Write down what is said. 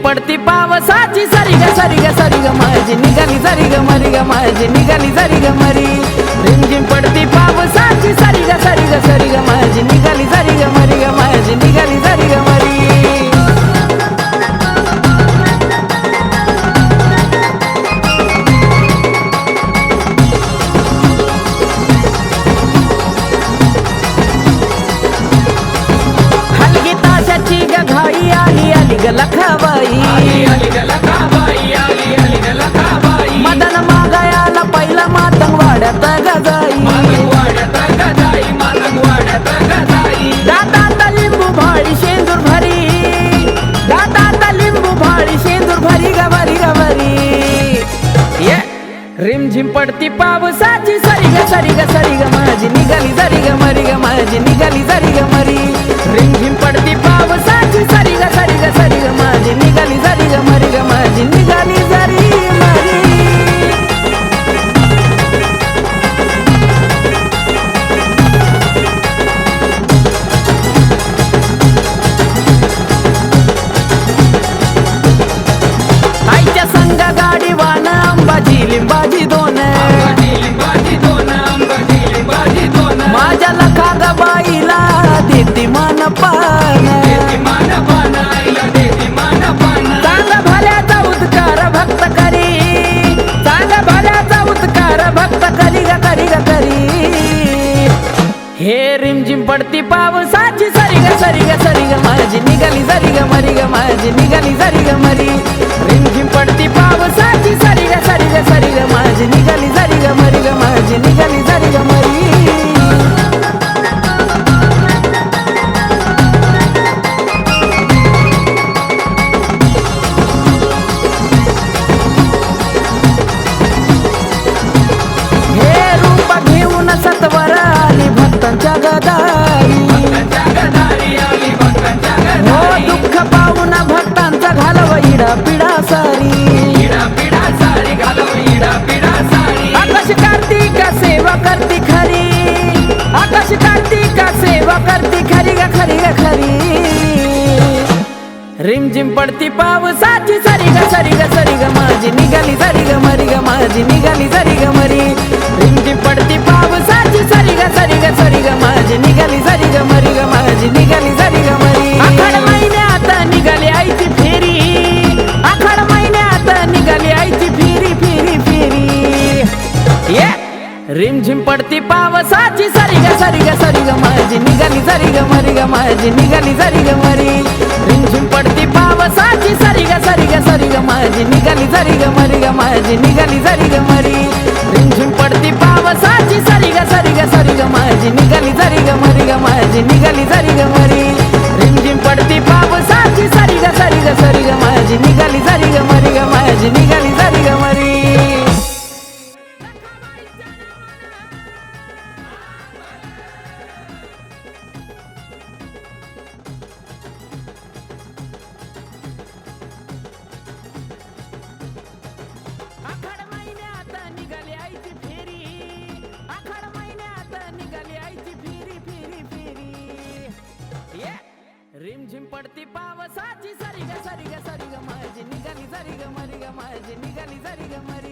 पडती पावसाची सरी ग माझी निघाली सरी ग मरी ग माझी निघाली सरी ग मरी रिमझिम पडती पावसाची सरी ग माझी निघाली सरी ग मरी ग माझी निघाली सरी ग मरी लखाबाई मदन मागायाला पहिला मातंग वाड्यात गजाई दातात लिंबू भाळी शेंदूर भरी दातात लिंबू भाळी शेंदूर भरी गवरी गवरी रिमझिम पडती पावसाची सरी ग माझी निघाली सरी ग मरी ग माझी निघाली सरी ग मरी रिमझिम पडती पावसाची सरी ग माझी निघाली सरी ग मरी ग माझी निघाली सरी मरी आईच्या संग गाडी वान अंबाजी लिंबाजी दोन माझ्या लखा ग बाईला देती मान पान चांग भल्याचा उद्कार भक्त करी चांग भल्याचा उद्कार भक्त करी ग करी ग करी हे रिमझिम पडती पावसाची सरी ग माझी निघाली सरी ग मरी ग माझी निघाली सरी ग मरी रिमझिम पडती पावसाची सरी ग माझी निघाली सरी ग मरी ग माझी निघाली सरी ग मरी सत्वर आली भक्तांच्या गदारी हो दुःख पाहून भक्तांचा घालव इडा पिडा सारी आकाश कार्तिका सेवा करती खरी आकाश कार्तिका सेवा करती खरी ग खरी ग खरी रिमझिम पडती पावसाची सरी ग माझी निघाली सरी ग मरी ग माझी निघाली सरी ग मरी रिमझिम पडती पावसाची सरी ग माझी निघाली सरी ग मरी ग माझी निघाली सरी ग मरी आखाड महिन्यात निघाली आईची फेरी आखाड महिन्यात निघाली आईची फेरी फेरी फेरी रिमझिम पडती पावसाची सरी ग माझी निघाली सरी ग मरी ग माझी निघाली सरी ग मरी रिमझिम पडती पावसाची सरी ग माझी निघाली सरी ग मरी ग माझी निघाली सरी ग मरी रिमझिम पडती पावसाची सरी ग माझी निघाली सरी ग मरी ग माझी निघाली सरी ग मरी रिमझिम पडती पावसाची सरी ग माझी निघाली सरी ग मरी ग माझी निघाली सरी ग मरी आखाड महिन्यात निघाली आईची फेरी आखाड महिन्यात निघाली आईची फेरी फेरी फेरी रिमझिम पडती पावसाची सरी ग माझी निघाली सरी ग मरी ग माझी निघाली सरी ग मरी